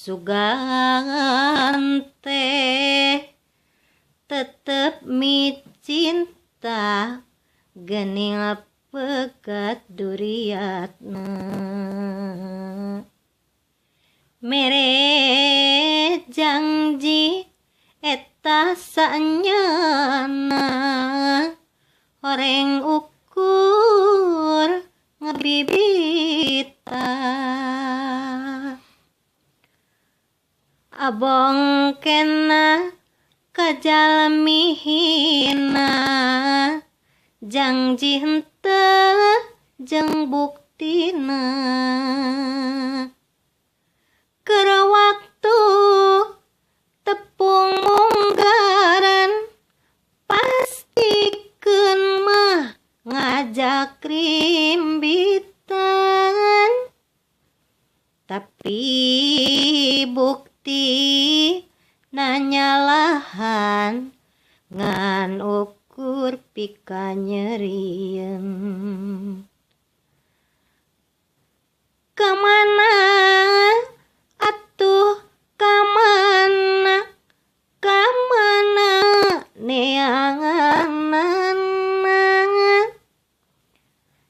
sugante tetep mi cinta gening pegat duriatna mere janji eta sanyana horeng ukur ngabibita abong kena kajalmihina janji henteu jeung buktina keur waktu tepung munggaran pastikeun mah ngajak rimbitan tapi bukti nanyalahan ngan ukur pika nyerieun kamana atuh kamana neangan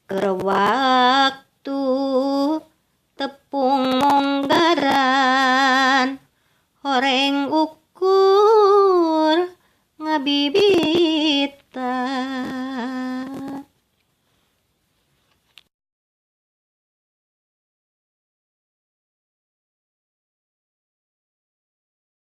keur waktu tepung monggaran horeng ukur ngabibit